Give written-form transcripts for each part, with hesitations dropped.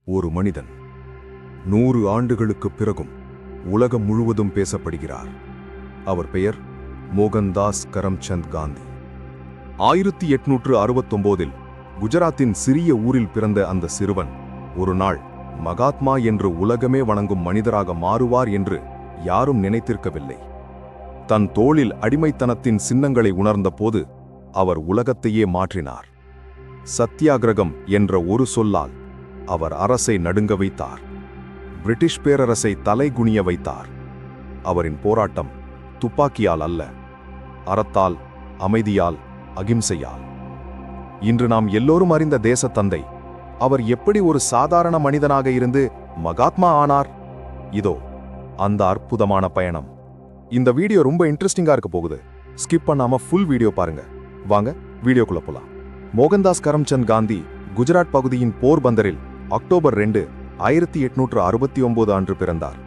ஒரு மனிதன் 100 ஆண்டுகளுக்குப் பிறகும் உலகம் முழுவதும் பேசப்படுகிறார். அவர் பெயர் மோகன்தாஸ் கரம்சந்த் காந்தி. 1869 குஜராத்தின் சிறிய ஊரில் பிறந்த அந்த சிறுவன் ஒரு நாள் மகாத்மா என்று உலகமே வணங்கும் மனிதராக மாறுவார் என்று யாரும் நினைத்திருக்கவில்லை. தன் தோளில் அடிமைத்தனத்தின் சின்னங்களை உணர்ந்த போது அவர் உலகத்தையே மாற்றினார். சத்தியாகிரகம் என்ற ஒரு சொல்லால் அவர் அரசை நடுங்க வைத்தார். பிரிட்டிஷ் பேரரசை தலைகுனிய வைத்தார். அவரின் போராட்டம் துப்பாக்கியால் அல்ல, அறத்தால், அமைதியால், அகிம்சையால். இன்று நாம் எல்லோரும் அறிந்த தேசத்தந்தை அவர் எப்படி ஒரு சாதாரண மனிதனாக இருந்து மகாத்மா ஆனார்? இதோ அந்த அற்புதமான பயணம். இந்த வீடியோ ரொம்ப இன்ட்ரெஸ்டிங்கா இருக்க போகுது. ஸ்கிப் பண்ணாம ஃபுல் வீடியோ பாருங்க. வாங்க வீடியோக்குள்ள போலாம். மோகன்தாஸ் கரம்சந்த் காந்தி குஜராத் பகுதியின் போர்பந்தரில் அக்டோபர் 2, 1869 அன்று பிறந்தார்.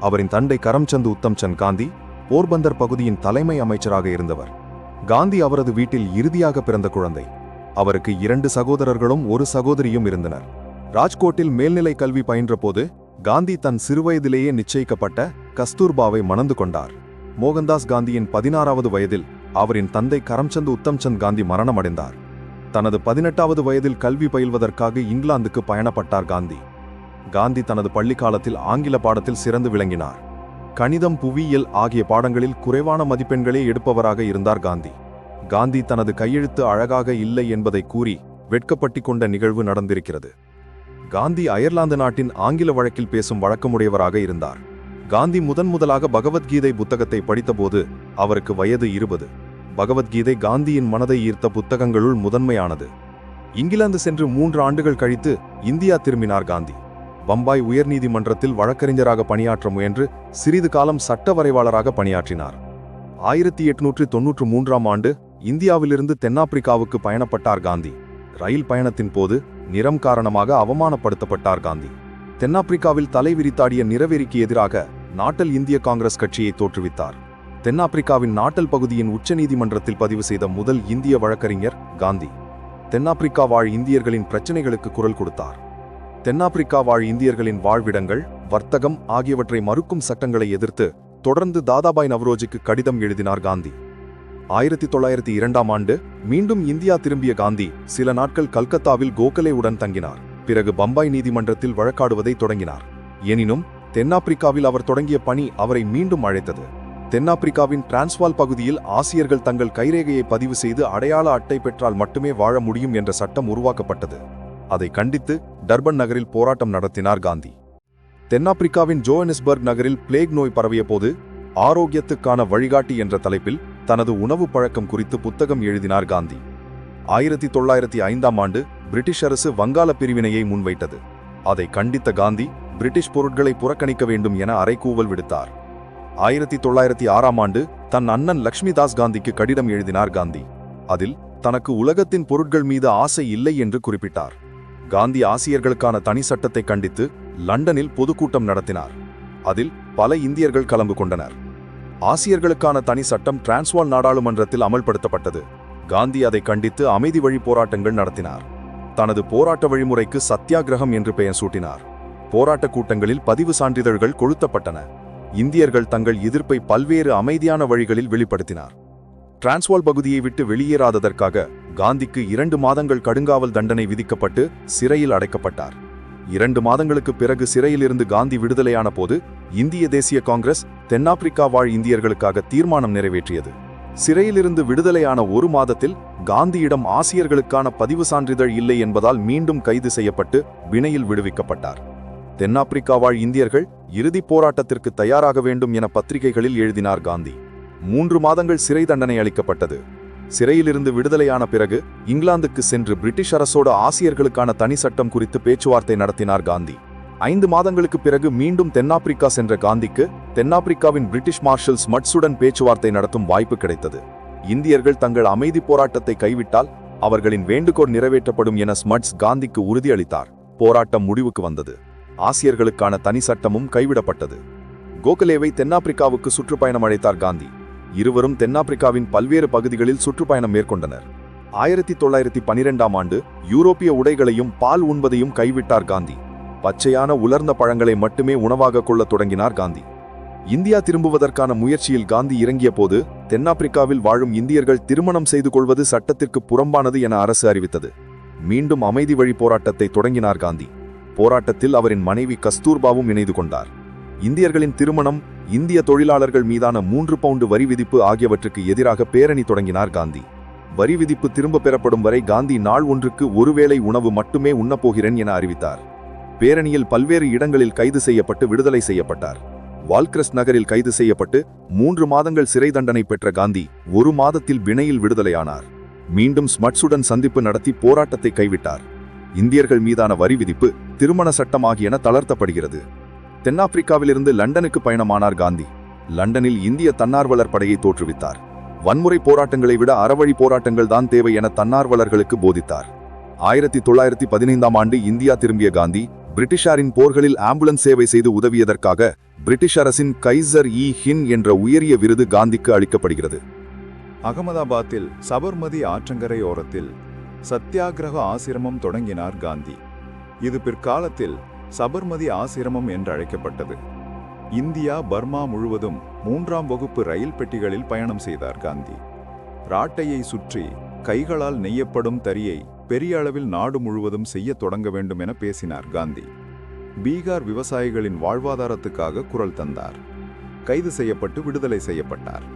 அவரின் தந்தை கரம்சந்த் உத்தம்சந்த் காந்தி போர்பந்தர் பகுதியின் தலைமை அமைச்சராக இருந்தவர். காந்தி அவரது வீட்டில் இறுதியாக பிறந்த குழந்தை. அவருக்கு 2 சகோதரர்களும் ஒரு சகோதரியும் இருந்தனர். ராஜ்கோட்டில் மேல்நிலை கல்வி பயின்ற போது காந்தி தன் சிறுவயதிலேயே நிச்சயிக்கப்பட்ட கஸ்தூர்பாவை மணந்து கொண்டார். மோகன்தாஸ் காந்தியின் 16வது வயதில் அவரின் தந்தை கரம்சந்த் உத்தம்சந்த் காந்தி மரணமடைந்தார். தனது 18வது வயதில் கல்வி பயில்வதற்காக இங்கிலாந்துக்கு பயணப்பட்டார் காந்தி. காந்தி தனது பள்ளிக்காலத்தில் ஆங்கில பாடத்தில் சிறந்து விளங்கினார். கணிதம், புவியியல் ஆகிய பாடங்களில் குறைவான மதிப்பெண்களே எடுப்பவராக இருந்தார் காந்தி. காந்தி தனது கையெழுத்து அழகாக இல்லை என்பதை கூறி வெட்கப்பட்டு கொண்ட நிகழ்வு நடந்திருக்கிறது. காந்தி அயர்லாந்து நாட்டின் ஆங்கில வழக்கில் பேசும் வழக்கமுடையவராக இருந்தார். காந்தி முதன்முதலாக பகவத்கீதை புத்தகத்தை படித்தபோது அவருக்கு வயது 20. பகவத்கீதை காந்தியின் மனதை ஈர்த்த புத்தகங்களுள் முதன்மையானது. இங்கிலாந்து சென்று 3 ஆண்டுகள் கழித்து இந்தியா திரும்பினார் காந்தி. பம்பாய் உயர்நீதிமன்றத்தில் வழக்கறிஞராக பணியாற்ற முயன்று சிறிது காலம் சட்ட வரைவாளராக பணியாற்றினார். 1893ஆம் ஆண்டு இந்தியாவிலிருந்து தென்னாப்பிரிக்காவுக்கு பயணப்பட்டார் காந்தி. ரயில் பயணத்தின் போது நிறம் காரணமாக அவமானப்படுத்தப்பட்டார் காந்தி. தென்னாப்பிரிக்காவில் தலை விரித்தாடிய நிறவெறிக்கு எதிராக நாட்டல் இந்திய காங்கிரஸ் கட்சியை தோற்றுவித்தார். தென்னாப்பிரிக்காவின் நாட்டல் பகுதியின் உச்சநீதிமன்றத்தில் பதிவு செய்த முதல் இந்திய வழக்கறிஞர் காந்தி. தென்னாப்பிரிக்கா வாழ் இந்தியர்களின் பிரச்சினைகளுக்கு குரல் கொடுத்தார். தென்னாப்பிரிக்கா வாழ் இந்தியர்களின் வாழ்விடங்கள், வர்த்தகம் ஆகியவற்றை மறுக்கும் சட்டங்களை எதிர்த்து தொடர்ந்து தாதாபாய் நவ்ரோஜிக்கு கடிதம் எழுதினார் காந்தி. 1902ஆம் ஆண்டு மீண்டும் இந்தியா திரும்பிய காந்தி சில நாட்கள் கல்கத்தாவில் கோகலேவுடன் தங்கினார். பிறகு பம்பாய் நீதிமன்றத்தில் வழக்காடுவதை தொடங்கினார். எனினும் தென்னாப்பிரிக்காவில் அவர் தொடங்கிய பணி அவரை மீண்டும் அழைத்தது. தென்னாப்பிரிக்காவின் டிரான்ஸ்வால் பகுதியில் ஆசியர்கள் தங்கள் கைரேகையை பதிவு செய்து அடையாள அட்டை பெற்றால் மட்டுமே வாழ முடியும் என்ற சட்டம் உருவாக்கப்பட்டது. அதை கண்டித்து டர்பன் நகரில் போராட்டம் நடத்தினார் காந்தி. தென்னாப்பிரிக்காவின் ஜோஹன்னஸ்பர்க் நகரில் பிளேக் நோய் பரவிய போது ஆரோக்கியத்துக்கான வழிகாட்டி என்ற தலைப்பில் தனது உணவு பழக்கம் குறித்து புத்தகம் எழுதினார் காந்தி. 1905ஆம் ஆண்டு பிரிட்டிஷ் அரசு வங்காள பிரிவினையை முன்வைத்தது. அதை கண்டித்த காந்தி பிரிட்டிஷ் பொருட்களை புறக்கணிக்க வேண்டும் என அறைகூவல் விடுத்தார். 1906ஆம் ஆண்டு தன் அண்ணன் லக்ஷ்மிதாஸ் காந்திக்கு கடிதம் எழுதினார் காந்தி. அதில் தனக்கு உலகத்தின் பொருட்கள் மீது ஆசை இல்லை என்று குறிப்பிட்டார். காந்தி ஆசியர்களுக்கான தனி சட்டத்தை கண்டித்து லண்டனில் பொதுக்கூட்டம் நடத்தினார். அதில் பல இந்தியர்கள் கலந்து கொண்டனர். ஆசியர்களுக்கான தனி சட்டம் டிரான்ஸ்வால் நாடாளுமன்றத்தில் அமல்படுத்தப்பட்டது. காந்தி அதை கண்டித்து அமைதி வழி போராட்டங்கள் நடத்தினார். தனது போராட்ட வழிமுறைக்கு சத்தியாகிரகம் என்று பெயர் சூட்டினார். போராட்ட கூட்டங்களில் பதிவு சான்றிதழ்கள் கொளுத்தப்பட்டன. இந்தியர்கள் தங்கள் எதிர்ப்பை பல்வேறு அமைதியான வழிகளில் வெளிப்படுத்தினார். டிரான்ஸ்வால் பகுதியை விட்டு வெளியேறாததற்காக காந்திக்கு 2 மாதங்கள் கடுங்காவல் தண்டனை விதிக்கப்பட்டு சிறையில் அடைக்கப்பட்டார். 2 மாதங்களுக்கு பிறகு சிறையிலிருந்து காந்தி விடுதலையான போது இந்திய தேசிய காங்கிரஸ் தென்னாப்பிரிக்கா வாழ் இந்தியர்களுக்காக தீர்மானம் நிறைவேற்றியது. சிறையிலிருந்து விடுதலையான 1 மாதத்தில் காந்தியிடம் ஆசியர்களுக்கான பதிவு சான்றிதழ் இல்லை என்பதால் மீண்டும் கைது செய்யப்பட்டு பிணையில் விடுவிக்கப்பட்டார். தென்னாப்பிரிக்கா வாழ் இந்தியர்கள் இறுதிப் போராட்டத்திற்கு தயாராக வேண்டும் என பத்திரிகைகளில் எழுதினார் காந்தி. 3 மாதங்கள் சிறை தண்டனை அளிக்கப்பட்டது. சிறையிலிருந்து விடுதலையான பிறகு இங்கிலாந்துக்கு சென்று பிரிட்டிஷ் அரசோடு ஆசியர்களுக்கான தனி சட்டம் குறித்து பேச்சுவார்த்தை நடத்தினார் காந்தி. 5 மாதங்களுக்கு பிறகு மீண்டும் தென்னாப்பிரிக்கா சென்ற காந்திக்கு தென்னாப்பிரிக்காவின் பிரிட்டிஷ் மார்ஷல் ஸ்மட்ஸுடன் பேச்சுவார்த்தை நடத்தும் வாய்ப்பு கிடைத்தது. இந்தியர்கள் தங்கள் அமைதி போராட்டத்தை கைவிட்டால் அவர்களின் வேண்டுகோள் நிறைவேற்றப்படும் என ஸ்மட்ஸ் காந்திக்கு உறுதியளித்தார். போராட்டம் முடிவுக்கு வந்தது. ஆசியர்களுக்கான தனி சட்டமும் கைவிடப்பட்டது. கோகலேவை தென்னாப்பிரிக்காவுக்கு சுற்றுப்பயணம் அழைத்தார் காந்தி. இருவரும் தென்னாப்பிரிக்காவின் பல்வேறு பகுதிகளில் சுற்றுப்பயணம் மேற்கொண்டனர். 1912ஆம் ஆண்டு யூரோப்பிய உடைகளையும் பால் உண்பதையும் கைவிட்டார் காந்தி. பச்சையான உலர்ந்த பழங்களை மட்டுமே உணவாக கொள்ளத் தொடங்கினார் காந்தி. இந்தியா திரும்புவதற்கான முயற்சியில் காந்தி இறங்கிய போது தென்னாப்பிரிக்காவில் வாழும் இந்தியர்கள் திருமணம் செய்து கொள்வது சட்டத்திற்கு புறம்பானது என அரசு அறிவித்தது. மீண்டும் அமைதி வழி போராட்டத்தை தொடங்கினார் காந்தி. போராட்டத்தில் அவரின் மனைவி கஸ்தூர்பாவும் இணைந்து கொண்டார். இந்தியர்களின் திருமணம், இந்திய தொழிலாளர்கள் மீதான 3 பவுண்டு வரி விதிப்பு ஆகியவற்றுக்கு எதிராக பேரணி தொடங்கினார் காந்தி. வரி விதிப்பு திரும்ப பெறப்படும் வரை காந்தி நாள் ஒன்றுக்கு ஒருவேளை உணவு மட்டுமே உண்ணப்போகிறேன் என அறிவித்தார். பேரணியில் பல்வேறு இடங்களில் கைது செய்யப்பட்டு விடுதலை செய்யப்பட்டார். வால்கிரஸ்ட் நகரில் கைது செய்யப்பட்டு 3 மாதங்கள் சிறை தண்டனை பெற்ற காந்தி 1 மாதத்தில் பிணையில் விடுதலையானார். மீண்டும் ஸ்மட்ஸுடன் சந்திப்பு நடத்தி போராட்டத்தை கைவிட்டார். இந்தியர்கள் மீதான வரி விதிப்பு, திருமண சட்டம் ஆகியன தளர்த்தப்படுகிறது. தென்னாப்பிரிக்காவிலிருந்து லண்டனுக்கு பயணமானார் காந்தி. லண்டனில் இந்திய தன்னார்வலர் படையை தோற்றுவித்தார். வன்முறை போராட்டங்களை விட அறவழி போராட்டங்கள் தான் தேவை என தன்னார்வலர்களுக்கு போதித்தார். 1915ஆம் ஆண்டு இந்தியா திரும்பிய காந்தி பிரிட்டிஷாரின் போர்களில் ஆம்புலன்ஸ் சேவை செய்து உதவியதற்காக பிரிட்டிஷ் அரசின் கைசர்-இ-ஹிந்த் என்ற உயரிய விருது காந்திக்கு அளிக்கப்படுகிறது. அகமதாபாத்தில் சபர்மதி ஆற்றங்கரையோரத்தில் சத்தியாகிரக ஆசிரமம் தொடங்கினார் காந்தி. இது பிற்காலத்தில் சபர்மதி ஆசிரமம் என்று அழைக்கப்பட்டது. இந்தியா, பர்மா முழுவதும் 3ஆம் வகுப்பு ரயில் பெட்டிகளில் பயணம் செய்தார் காந்தி. ராட்டையை சுற்றி கைகளால் நெய்யப்படும் தறியை பெரிய அளவில் நாடு முழுவதும் செய்ய தொடங்க வேண்டும் என பேசினார் காந்தி. பீகார் விவசாயிகளின் வாழ்வாதாரத்துக்காக குரல் தந்தார். கைது செய்யப்பட்டு விடுதலை செய்யப்பட்டார்.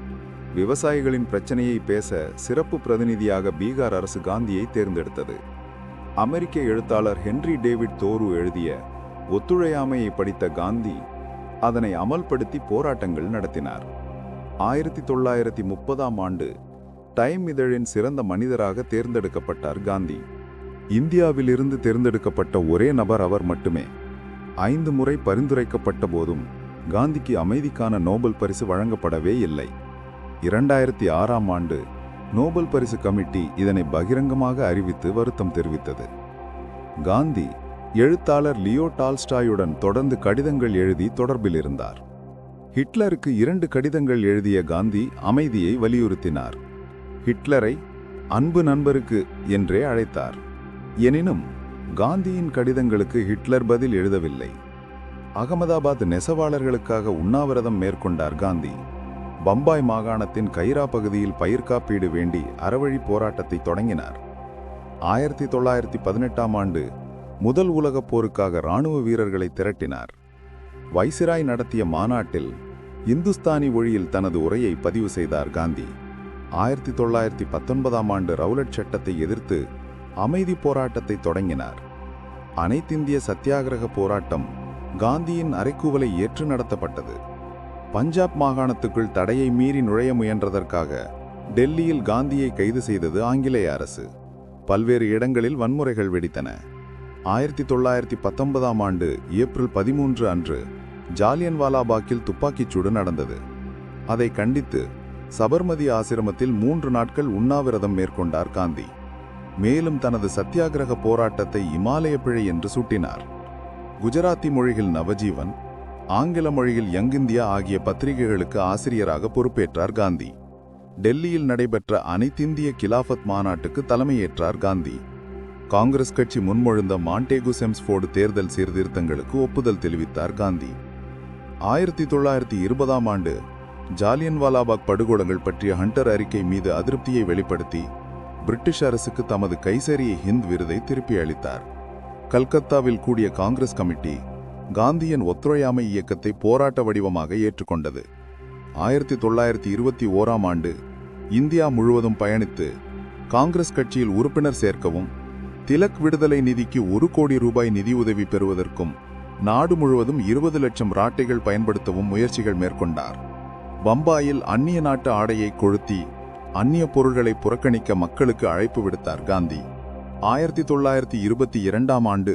விவசாயிகளின் பிரச்சனையை பேச சிறப்பு பிரதிநிதியாக பீகார் அரசு காந்தியை தேர்ந்தெடுத்தது. அமெரிக்க எழுத்தாளர் ஹென்றி டேவிட் தோரு எழுதிய ஒத்துழையாமையை படித்த காந்தி அதனை அமல்படுத்தி போராட்டங்கள் நடத்தினார். 1930ஆம் ஆண்டு டைம் இதழின் சிறந்த மனிதராக தேர்ந்தெடுக்கப்பட்டார் காந்தி. இந்தியாவிலிருந்து தேர்ந்தெடுக்கப்பட்ட ஒரே நபர் அவர் மட்டுமே. 5 முறை பரிந்துரைக்கப்பட்ட போதும் காந்திக்கு அமைதிக்கான நோபல் பரிசு வழங்கப்படவே இல்லை. 2006ஆம் ஆண்டு நோபல் பரிசு கமிட்டி இதனை பகிரங்கமாக அறிவித்து வருத்தம் தெரிவித்தது. காந்தி எழுத்தாளர் லியோ டால்ஸ்டாயுடன் தொடர்ந்து கடிதங்கள் எழுதி தொடர்பில் இருந்தார். ஹிட்லருக்கு 2 கடிதங்கள் எழுதிய காந்தி அமைதியை வலியுறுத்தினார். ஹிட்லரை அன்பு நண்பருக்கு என்றே அழைத்தார். எனினும் காந்தியின் கடிதங்களுக்கு ஹிட்லர் பதில் எழுதவில்லை. அகமதாபாத் நெசவாளர்களுக்காக உண்ணாவிரதம் மேற்கொண்டார் காந்தி. பம்பாய் மாகாணத்தின் கைரா பகுதியில் பயிர் காப்பீடு வேண்டி அறவழி போராட்டத்தை தொடங்கினார். 1918ஆம் ஆண்டு முதல் உலகப் போருக்காக இராணுவ வீரர்களை திரட்டினார். வைசிராய் நடத்திய மாநாட்டில் இந்துஸ்தானி மொழியில் தனது உரையை பதிவு செய்தார் காந்தி. 1919ஆம் ஆண்டு ரவுலட் சட்டத்தை எதிர்த்து அமைதி போராட்டத்தை தொடங்கினார். அனைத்திந்திய சத்தியாகிரக போராட்டம் காந்தியின் அறைகூவலை ஏற்று நடத்தப்பட்டது. பஞ்சாப் மாகாணத்துக்குள் தடையை மீறி நுழைய முயன்றதற்காக டெல்லியில் காந்தியை கைது செய்தது ஆங்கிலேய அரசு. பல்வேறு இடங்களில் வன்முறைகள் வெடித்தன. 1919ஆம் ஆண்டு ஏப்ரல் 13 அன்று ஜாலியன்வாலாபாக்கில் துப்பாக்கிச்சூடு நடந்தது. அதை கண்டித்து சபர்மதி ஆசிரமத்தில் 3 நாட்கள் உண்ணாவிரதம் மேற்கொண்டார் காந்தி. மேலும் தனது சத்தியாகிரக போராட்டத்தை இமாலய பிழை என்று சூட்டினார். குஜராத்தி மொழியில் நவஜீவன், ஆங்கில மொழியில் யங் இந்தியா ஆகிய பத்திரிகைகளுக்கு ஆசிரியராக பொறுப்பேற்றார் காந்தி. டெல்லியில் நடைபெற்ற அனைத்திந்திய கிலாஃபத் மாநாட்டுக்கு தலைமையேற்றார் காந்தி. காங்கிரஸ் கட்சி முன்மொழிந்த மாண்டேகு செம்ஸ்ஃபோர்டு தேர்தல் சீர்திருத்தங்களுக்கு ஒப்புதல் தெரிவித்தார் காந்தி. 1920ஆம் ஆண்டு ஜாலியன்வாலாபாக் படுகொலைகள் பற்றிய ஹண்டர் அறிக்கை மீது அதிருப்தியை வெளிப்படுத்தி பிரிட்டிஷ் அரசுக்கு தமது கைசர்-இ-ஹிந்த் விருதை திருப்பி அளித்தார். கல்கத்தாவில் கூடிய காங்கிரஸ் கமிட்டி காந்தியின் ஒத்துழையாமை இயக்கத்தை போராட்ட வடிவமாக ஏற்றுக்கொண்டது. 1921ஆம் ஆண்டு இந்தியா முழுவதும் பயணித்து காங்கிரஸ் கட்சியில் உறுப்பினர் சேர்க்கவும், திலக் விடுதலை நிதிக்கு 1 கோடி ரூபாய் நிதியுதவி பெறுவதற்கும், நாடு முழுவதும் 20 லட்சம் ராட்டைகள் பயன்படுத்தவும் முயற்சிகள் மேற்கொண்டார். பம்பாயில் அந்நிய நாட்டு ஆடையை கொளுத்தி அந்நிய பொருள்களை புறக்கணிக்க மக்களுக்கு அழைப்பு விடுத்தார் காந்தி. 1922ஆம் ஆண்டு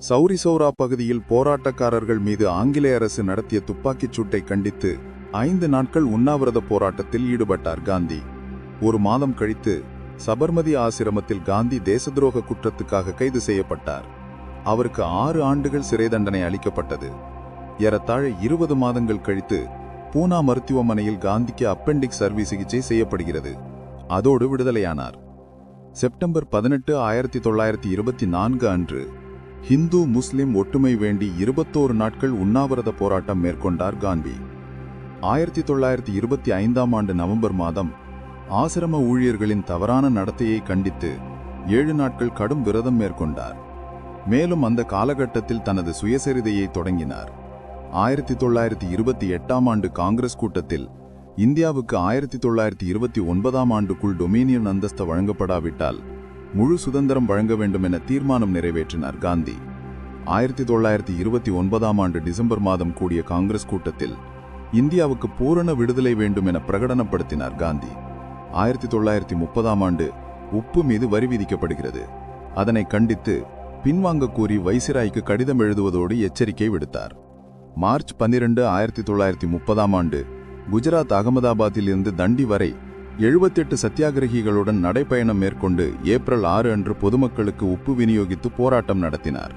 சௌரி சௌரா பகுதியில் போராட்டக்காரர்கள் மீது ஆங்கிலேய அரசு நடத்திய துப்பாக்கிச் சூட்டை கண்டித்து 5 நாட்கள் உண்ணாவிரத போராட்டத்தில் ஈடுபட்டார் காந்தி. 1 மாதம் கழித்து சபர்மதி ஆசிரமத்தில் காந்தி தேசத்துரோக குற்றத்துக்காக கைது செய்யப்பட்டார். அவருக்கு 6 ஆண்டுகள் சிறை தண்டனை அளிக்கப்பட்டது. ஏறத்தாழ 20 மாதங்கள் கழித்து பூனா மருத்துவமனையில் காந்திக்கு அப்பெண்டிக்ஸ் அறுவை சிகிச்சை செய்யப்படுகிறது. அதோடு விடுதலையானார். செப்டம்பர் 18, 1924 அன்று ஹிந்து முஸ்லிம் ஒற்றுமை வேண்டி 21 நாட்கள் உண்ணாவிரத போராட்டம் மேற்கொண்டார் காந்தி. 1925 நவம்பர் மாதம் ஆசிரம ஊழியர்களின் தவறான நடத்தையை கண்டித்து 7 நாட்கள் கடும் விரதம் மேற்கொண்டார். மேலும் அந்த காலகட்டத்தில் தனது சுயசரிதையை தொடங்கினார். 1928 காங்கிரஸ் கூட்டத்தில் இந்தியாவுக்கு 1929 டொமினியன் அந்தஸ்து வழங்கப்படாவிட்டால் முழு சுதந்திரம் வழங்க வேண்டும் என தீர்மானம் நிறைவேற்றினார் காந்தி. 1929 டிசம்பர் மாதம் கூடிய காங்கிரஸ் கூட்டத்தில் இந்தியாவுக்கு பூரண விடுதலை வேண்டும் என பிரகடனப்படுத்தினார் காந்தி. 1930 உப்பு மீது வரி விதிக்கப்படுகிறது. அதனை கண்டித்து பின்வாங்க கூறி வைசிராய்க்கு கடிதம் எழுதுவதோடு எச்சரிக்கை விடுத்தார். மார்ச் 12, 1930 குஜராத் அகமதாபாத்தில் இருந்து தண்டி வரை 78 சத்தியாகிரகிகளுடன் நடைப்பயணம் மேற்கொண்டு ஏப்ரல் 6 அன்று பொதுமக்களுக்கு உப்பு விநியோகித்து போராட்டம் நடத்தினார்.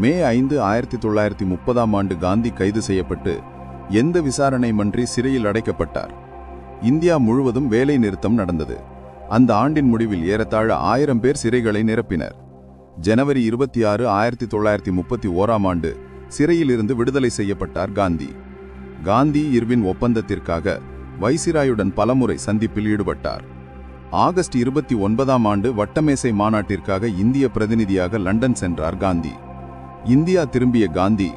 மே 5, 1930 காந்தி கைது செய்யப்பட்டு எந்த விசாரணையுமின்றி சிறையில் அடைக்கப்பட்டார். இந்தியா முழுவதும் வேலை நிறுத்தம் நடந்தது. அந்த ஆண்டின் முடிவில் ஏறத்தாழ 1000 பேர் சிறைகளை நிரப்பினர். ஜனவரி 26, 1931 சிறையிலிருந்து விடுதலை செய்யப்பட்டார் காந்தி. காந்தி இர்வின் ஒப்பந்தத்திற்காக வைசிராயுடன் பலமுறை சந்திப்பில் ஈடுபட்டார். ஆகஸ்ட் 29 வட்டமேசை மாநாட்டிற்காக இந்திய பிரதிநிதியாக லண்டன் சென்றார் காந்தி. இந்தியா திரும்பிய காந்தி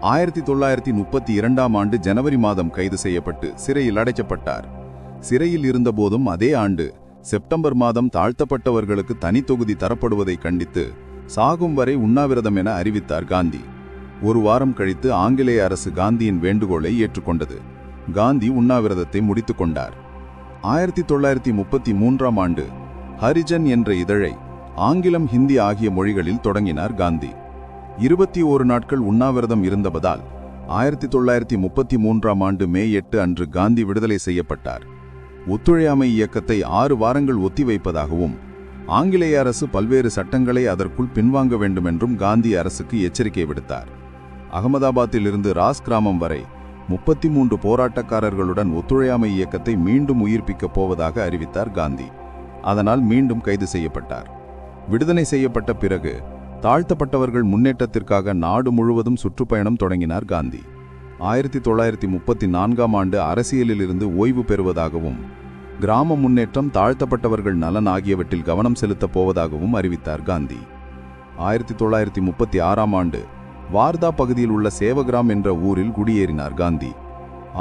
1932 ஜனவரி மாதம் கைது செய்யப்பட்டு சிறையில் அடைக்கப்பட்டார். சிறையில் இருந்தபோதும் அதே ஆண்டு செப்டம்பர் மாதம் தாழ்த்தப்பட்டவர்களுக்கு தனி தொகுதி தரப்படுவதை கண்டித்து சாகும் வரை உண்ணாவிரதம் என அறிவித்தார் காந்தி. ஒரு வாரம் கழித்து ஆங்கிலேய அரசு காந்தியின் வேண்டுகோளை ஏற்றுக்கொண்டது. காந்தி உண்ணாவிரதத்தை முடித்துக் கொண்டார். 1933 ஹரிஜன் என்ற இதழை ஆங்கிலம் ஹிந்தி ஆகிய மொழிகளில் தொடங்கினார் காந்தி. 21 நாட்கள் உண்ணாவிரதம் இருந்தபதால் 1933 மே 8 அன்று காந்தி விடுதலை செய்யப்பட்டார். ஒத்துழையாமை இயக்கத்தை 6 வாரங்கள் ஒத்திவைப்பதாகவும் ஆங்கிலேய அரசு பல்வேறு சட்டங்களை அதற்குள் பின்வாங்க வேண்டுமென்றும் காந்தி அரசுக்கு எச்சரிக்கை விடுத்தார். அகமதாபாத்தில் இருந்து ராஸ் கிராமம் வரை 33 போராட்டக்காரர்களுடன் ஒத்துழையாமை இயக்கத்தை மீண்டும் உயிர்ப்பிக்கப் போவதாக அறிவித்தார் காந்தி. அதனால் மீண்டும் கைது செய்யப்பட்டார். விடுதலை செய்யப்பட்ட பிறகு தாழ்த்தப்பட்டவர்கள் முன்னேற்றத்திற்காக நாடு முழுவதும் சுற்றுப்பயணம் தொடங்கினார் காந்தி. 1934 அரசியலில் இருந்து ஓய்வு பெறுவதாகவும் கிராம முன்னேற்றம், தாழ்த்தப்பட்டவர்கள் நலன் ஆகியவற்றில் கவனம் செலுத்தப் போவதாகவும் அறிவித்தார் காந்தி. 1936 வார்தா பகுதியில் உள்ள சேவகிராம் என்ற ஊரில் குடியேறினார் காந்தி.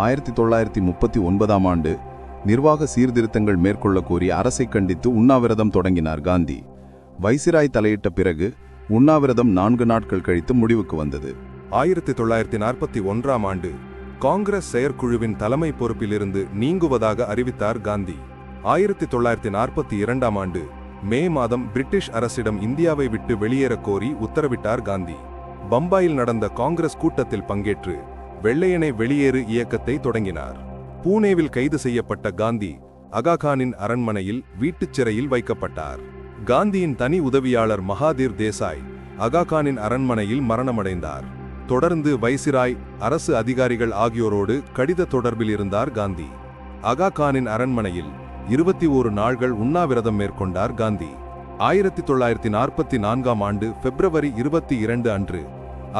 1939 நிர்வாக சீர்திருத்தங்கள் மேற்கொள்ள கோரி அரசை கண்டித்து உண்ணாவிரதம் தொடங்கினார் காந்தி. வைசிராய் தலையிட்ட பிறகு உண்ணாவிரதம் 4 நாட்கள் கழித்து முடிவுக்கு வந்தது. 1941 காங்கிரஸ் செயற்குழுவின் தலைமை பொறுப்பிலிருந்து நீங்குவதாக அறிவித்தார் காந்தி. 1942 மே மாதம் பிரிட்டிஷ் அரசிடம் இந்தியாவை விட்டு வெளியேறக் கோரி உத்தரவிட்டார் காந்தி. பம்பாயில் நடந்த காங்கிரஸ் கூட்டத்தில் பங்கேற்று வெள்ளையனே வெளியேறு இயக்கத்தை தொடங்கினார். பூனேவில் கைது செய்யப்பட்ட காந்தி அகாகானின் அரண்மனையில் வீட்டுச் சிறையில் வைக்கப்பட்டார். காந்தியின் தனி உதவியாளர் மகாதீர் தேசாய் அகாகானின் அரண்மனையில் மரணமடைந்தார். தொடர்ந்து வைசிராய், அரசு அதிகாரிகள் ஆகியோரோடு கடித தொடர்பில் இருந்தார் காந்தி. அகாகானின் அரண்மனையில் 21 நாள்கள் உண்ணாவிரதம் மேற்கொண்டார் காந்தி. 1944 பிப்ரவரி 22 அன்று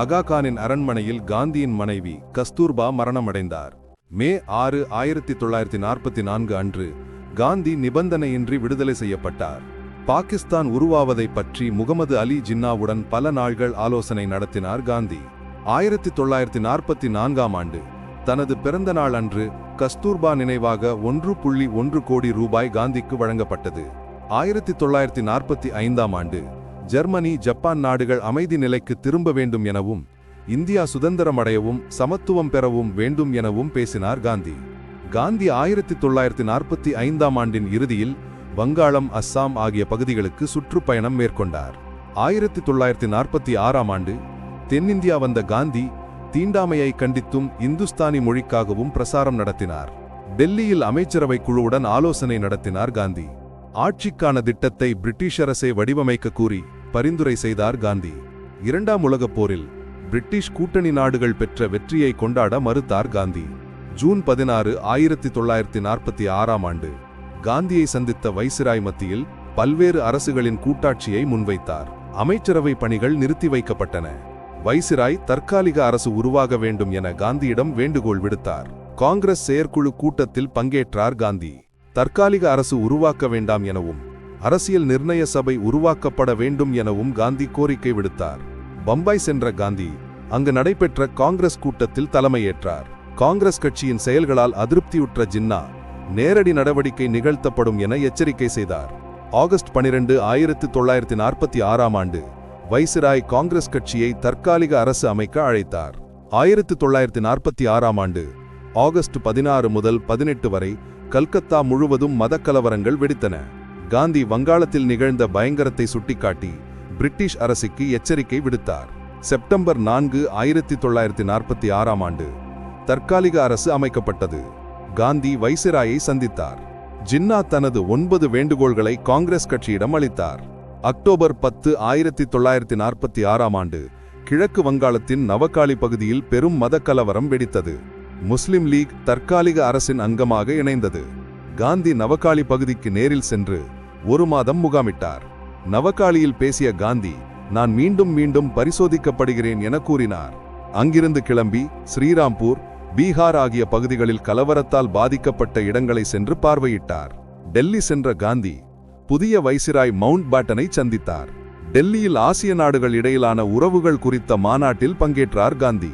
அகாகானின் அரண்மனையில் காந்தியின் மனைவி கஸ்தூர்பா மரணமடைந்தார். மே 6, 1944 அன்று காந்தி நிபந்தனையின்றி விடுதலை செய்யப்பட்டார். பாகிஸ்தான் உருவாவதை பற்றி முகமது அலி ஜின்னாவுடன் பல நாள்கள் ஆலோசனை நடத்தினார் காந்தி. 1944 தனது பிறந்த நாள் அன்று கஸ்தூர்பா நினைவாக 1.1 கோடி ரூபாய் காந்திக்கு வழங்கப்பட்டது. 1945 ஜெர்மனி, ஜப்பான் நாடுகள் அமைதி நிலைக்கு திரும்ப வேண்டும் எனவும் இந்தியா சுதந்திரமடையவும் சமத்துவம் பெறவும் வேண்டும் எனவும் பேசினார் காந்தி. காந்தி 1945 இறுதியில் வங்காளம், அஸ்ஸாம் ஆகிய பகுதிகளுக்கு சுற்றுப்பயணம் மேற்கொண்டார். 1946 தென்னிந்தியா வந்த காந்தி தீண்டாமையை கண்டித்தும் இந்துஸ்தானி மொழிக்காகவும் பிரசாரம் நடத்தினார். டெல்லியில் அமைச்சரவை குழுவுடன் ஆலோசனை நடத்தினார் காந்தி. ஆட்சிக்கான திட்டத்தை பிரிட்டிஷ் அரசை வடிவமைக்க கூறி பரிந்துரை செய்தார் காந்தி. 2ஆம் உலகப் போரில் பிரிட்டிஷ் கூட்டணி நாடுகள் பெற்ற வெற்றியை கொண்டாட மறுத்தார் காந்தி. ஜூன் 16, 1946 காந்தியை சந்தித்த வைசிராய் மத்தியில் பல்வேறு அரசுகளின் கூட்டாட்சியை முன்வைத்தார். அமைச்சரவை பணிகள் நிறுத்தி வைக்கப்பட்டன. வைசிராய் தற்காலிக அரசு உருவாக வேண்டும் என காந்தியிடம் வேண்டுகோள் விடுத்தார். காங்கிரஸ் செயற்குழு கூட்டத்தில் பங்கேற்றார் காந்தி. தற்காலிக அரசு உருவாக்க வேண்டாம் எனவும் அரசியல் நிர்ணய சபை உருவாக்கப்பட வேண்டும் எனவும் காந்தி கோரிக்கை விடுத்தார். பம்பாய் சென்ற காந்தி அங்கு நடைபெற்ற காங்கிரஸ் கூட்டத்தில் தலைமையேற்றார். காங்கிரஸ் கட்சியின் செயல்களால் அதிருப்தியுற்ற ஜின்னா நேரடி நடவடிக்கை நிகழ்த்தப்படும் என எச்சரிக்கை செய்தார். ஆகஸ்ட் 12, 1946 வைசிராய் காங்கிரஸ் கட்சியை தற்காலிக அரசு அமைக்க அழைத்தார். 1946 ஆகஸ்ட் 16 முதல் 18 வரை கல்கத்தா முழுவதும் மதக்கலவரங்கள் வெடித்தன. காந்தி வங்காளத்தில் நிகழ்ந்த பயங்கரத்தை சுட்டிக்காட்டி பிரிட்டிஷ் அரசுக்கு எச்சரிக்கை விடுத்தார். செப்டம்பர் 4, 1946 தற்காலிக அரசு அமைக்கப்பட்டது. காந்தி வைசிராயை சந்தித்தார். ஜின்னா தனது 9 வேண்டுகோள்களை காங்கிரஸ் கட்சியிடம் அளித்தார். அக்டோபர் 10, 1946 கிழக்கு வங்காளத்தின் நவகாளி பகுதியில் பெரும் மதக்கலவரம் வெடித்தது. முஸ்லிம் லீக் தற்காலிக அரசின் அங்கமாக இணைந்தது. காந்தி நவகாளி பகுதிக்கு நேரில் சென்று 1 மாதம் முகாமிட்டார். நவகாளியில் பேசிய காந்தி, நான் மீண்டும் மீண்டும் பரிசோதிக்கப்படுகிறேன் என கூறினார். அங்கிருந்து கிளம்பி ஸ்ரீராம்பூர், பீகார் ஆகிய பகுதிகளில் கலவரத்தால் பாதிக்கப்பட்ட இடங்களை சென்று பார்வையிட்டார். டெல்லி சென்ற காந்தி புதிய வைசிராய் மவுண்ட் பேட்டனை சந்தித்தார். டெல்லியில் ஆசிய நாடுகள் இடையிலான உறவுகள் குறித்த மாநாட்டில் பங்கேற்றார் காந்தி.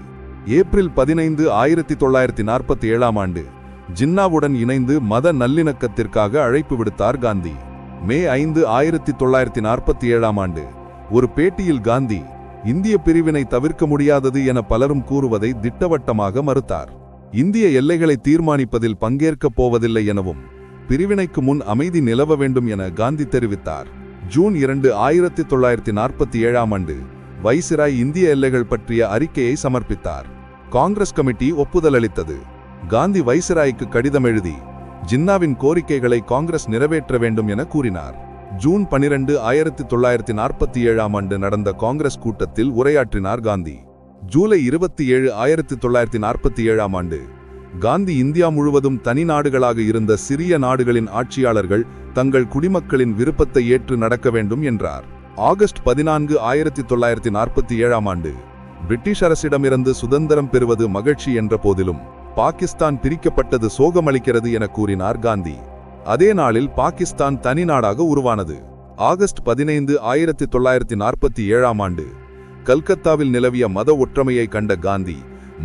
ஏப்ரல் 15, 1947 ஜின்னாவுடன் இணைந்து மத நல்லிணக்கத்திற்காக அழைப்பு விடுத்தார் காந்தி. மே 5, 1947 ஒரு பேட்டியில் காந்தி இந்திய பிரிவினை தவிர்க்க முடியாதது என பலரும் கூறுவதை திட்டவட்டமாக மறுத்தார். இந்திய எல்லைகளை தீர்மானிப்பதில் பங்கேற்கப் போவதில்லை எனவும் பிரிவினைக்கு முன் அமைதி நிலவ வேண்டும் என காந்தி தெரிவித்தார். ஜூன் 2, 1947 வைசிராய் இந்திய எல்லைகள் பற்றிய அறிக்கையை சமர்ப்பித்தார். காங்கிரஸ் கமிட்டி ஒப்புதல் அளித்தது. காந்தி வைசிராய்க்கு கடிதம் எழுதி ஜின்னாவின் கோரிக்கைகளை காங்கிரஸ் நிறைவேற்ற வேண்டும் என கூறினார். ஜூன் 12, 1947 நடந்த காங்கிரஸ் கூட்டத்தில் உரையாற்றினார் காந்தி. ஜூலை 27, 1947 காந்தி இந்தியா முழுவதும் தனி நாடுகளாக இருந்த சிறிய நாடுகளின் ஆட்சியாளர்கள் தங்கள் குடிமக்களின் விருப்பத்தை ஏற்று நடக்க வேண்டும் என்றார். ஆகஸ்ட் 14, 1947 பிரிட்டிஷ் அரசிடமிருந்து சுதந்திரம் பெறுவது மகிழ்ச்சி என்ற போதிலும் பாகிஸ்தான் பிரிக்கப்பட்டது சோகமளிக்கிறது என கூறினார் காந்தி. அதே நாளில் பாகிஸ்தான் தனி நாடாக உருவானது. ஆகஸ்ட் 15, 1947 கல்கத்தாவில் நிலவிய மத ஒற்றுமையை கண்ட காந்தி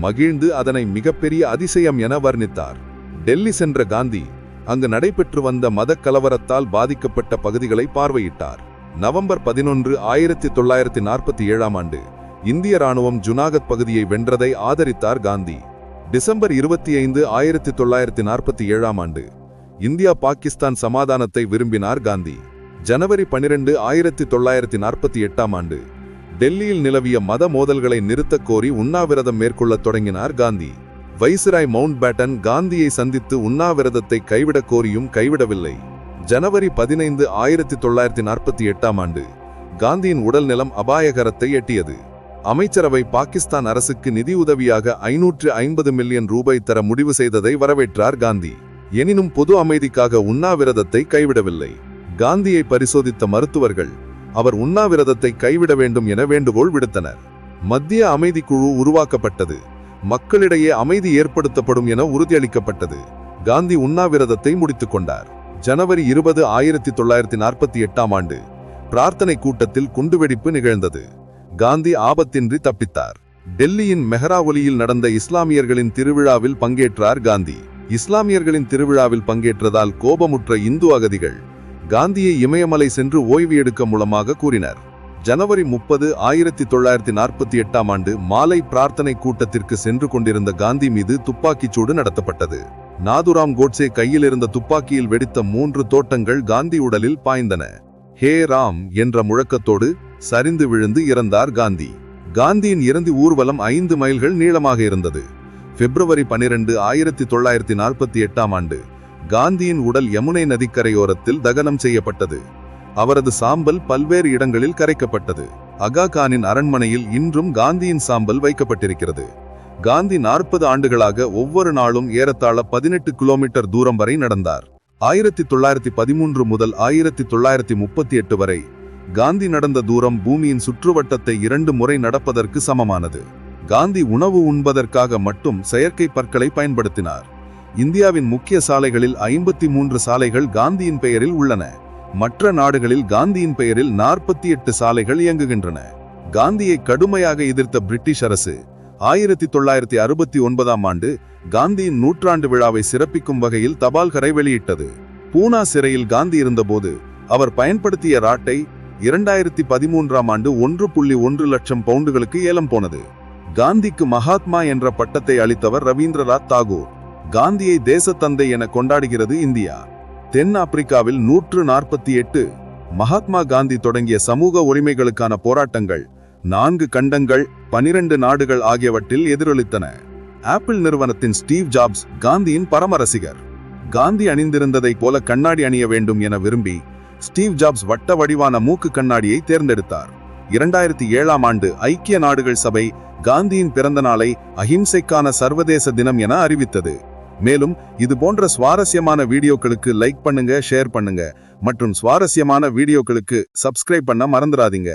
மகிழ்ந்து அதனை மிகப்பெரிய அதிசயம் என வர்ணித்தார். டெல்லி சென்ற காந்தி அங்கு நடைபெற்று வந்த மத கலவரத்தால் பாதிக்கப்பட்ட பகுதிகளை பார்வையிட்டார். நவம்பர் 11, 1947 இந்திய ராணுவம் ஜுனாகத் பகுதியை வென்றதை ஆதரித்தார் காந்தி. டிசம்பர் 25, 1947 இந்தியா பாகிஸ்தான் சமாதானத்தை விரும்பினார் காந்தி. ஜனவரி 12, 1948 டெல்லியில் நிலவிய மத மோதல்களை நிறுத்தக் கோரி உண்ணாவிரதம் மேற்கொள்ளத் தொடங்கினார் காந்தி. வைசிராய் மவுண்ட் பேட்டன் காந்தியை சந்தித்து உண்ணாவிரதத்தை கைவிடக் கோரியும் கைவிடவில்லை. ஜனவரி 15, 1948 காந்தியின் உடல்நலம் அபாயகரத்தை எட்டியது. அமைச்சரவை பாகிஸ்தான் அரசுக்கு நிதியுதவியாக 550 மில்லியன் ரூபாய் தர முடிவு செய்ததை வரவேற்றார் காந்தி. எனினும் பொது அமைதிக்காக உண்ணாவிரதத்தை கைவிடவில்லை. காந்தியை பரிசோதித்த மருத்துவர்கள் அவர் உண்ணாவிரதத்தை கைவிட வேண்டும் என வேண்டுகோள் விடுத்தனர். மத்திய அமைதி குழு உருவாக்கப்பட்டது. மக்களிடையே அமைதி ஏற்படுத்தப்படும் என உறுதியளிக்கப்பட்டது. காந்தி உண்ணாவிரதத்தை முடித்துக் கொண்டார். ஜனவரி 20, 1948 பிரார்த்தனை கூட்டத்தில் குண்டுவெடிப்பு நிகழ்ந்தது. காந்தி ஆபத்தின்றி தப்பித்தார். டெல்லியின் மெஹராவலியில் நடந்த இஸ்லாமியர்களின் திருவிழாவில் பங்கேற்றார் காந்தி. இஸ்லாமியர்களின் திருவிழாவில் பங்கேற்றதால் கோபமுற்ற இந்து அகதிகள் காந்தியை இமயமலை சென்று ஓய்வு எடுக்க மூலமாக கூறினர். ஜனவரி 30, 1948 மாலை பிரார்த்தனை கூட்டத்திற்கு சென்று கொண்டிருந்த காந்தி மீது துப்பாக்கிச்சூடு நடத்தப்பட்டது. நாதுராம் கோட்சே கையில் இருந்த துப்பாக்கியில் வெடித்த 3 தோட்டங்கள் காந்தி உடலில் பாய்ந்தன. ஹே ராம் என்ற முழக்கத்தோடு சரிந்து விழுந்து இறந்தார் காந்தி. காந்தியின் இறுதி ஊர்வலம் 5 மைல்கள் நீளமாக இருந்தது. பிப்ரவரி 12, 1948 காந்தியின் உடல் யமுனை நதிக்கரையோரத்தில் தகனம் செய்யப்பட்டது. அவரது சாம்பல் பல்வேறு இடங்களில் கரைக்கப்பட்டது. அகா கானின் அரண்மனையில் இன்றும் காந்தியின் சாம்பல் வைக்கப்பட்டிருக்கிறது. காந்தி 40 ஆண்டுகளாக ஒவ்வொரு நாளும் ஏறத்தாழ 18 கிலோமீட்டர் தூரம் வரை நடந்தார். 1913 முதல் 1938 வரை காந்தி நடந்த தூரம் பூமியின் சுற்றுவட்டத்தை 2 முறை நடப்பதற்கு சமமானது. காந்தி உணவு உண்பதற்காக மட்டும் செயற்கை பற்களை பயன்படுத்தினார். இந்தியாவின் முக்கிய சாலைகளில் 53 சாலைகள் காந்தியின் பெயரில் உள்ளன. மற்ற நாடுகளில் காந்தியின் பெயரில் 48 சாலைகள் இயங்குகின்றன. காந்தியை கடுமையாக எதிர்த்த பிரிட்டிஷ் அரசு 1969ஆம் ஆண்டு காந்தியின் 100ஆண்டு விழாவை சிறப்பிக்கும் வகையில் தபால்கரை வெளியிட்டது. பூனா சிறையில் காந்தி இருந்தபோது அவர் பயன்படுத்திய ராட்டை 2013ஆம் ஆண்டு 1.1 லட்சம் பவுண்டுகளுக்கு ஏலம் போனது. காந்திக்கு மகாத்மா என்ற பட்டத்தை அளித்தவர் ரவீந்திரநாத் தாகூர். காந்தியை தேசத்தந்தை என கொண்டாடுகிறது இந்தியா. தென் ஆப்பிரிக்காவில் 148 மகாத்மா காந்தி தொடங்கிய சமூக உரிமைகளுக்கான போராட்டங்கள் 4 கண்டங்கள் 12 நாடுகள் ஆகியவற்றில் எதிரொலித்தன. ஆப்பிள் நிறுவனத்தின் ஸ்டீவ் ஜாப்ஸ் காந்தியின் பரம ரசிகர். காந்தி அணிந்திருந்ததைப் போல கண்ணாடி அணிய வேண்டும் என விரும்பி ஸ்டீவ் ஜாப்ஸ் வட்ட வடிவான மூக்கு கண்ணாடியை தேர்ந்தெடுத்தார். 2007ஆம் ஆண்டு ஐக்கிய நாடுகள் சபை காந்தியின் பிறந்த நாளை அஹிம்சைக்கான சர்வதேச தினம் என அறிவித்தது. மேலும் இது போன்ற சுவாரஸ்யமான வீடியோக்களுக்கு லைக் பண்ணுங்க, ஷேர் பண்ணுங்க மற்றும் சுவாரஸ்யமான வீடியோக்களுக்கு சப்ஸ்கிரைப் பண்ண மறந்துடாதீங்க.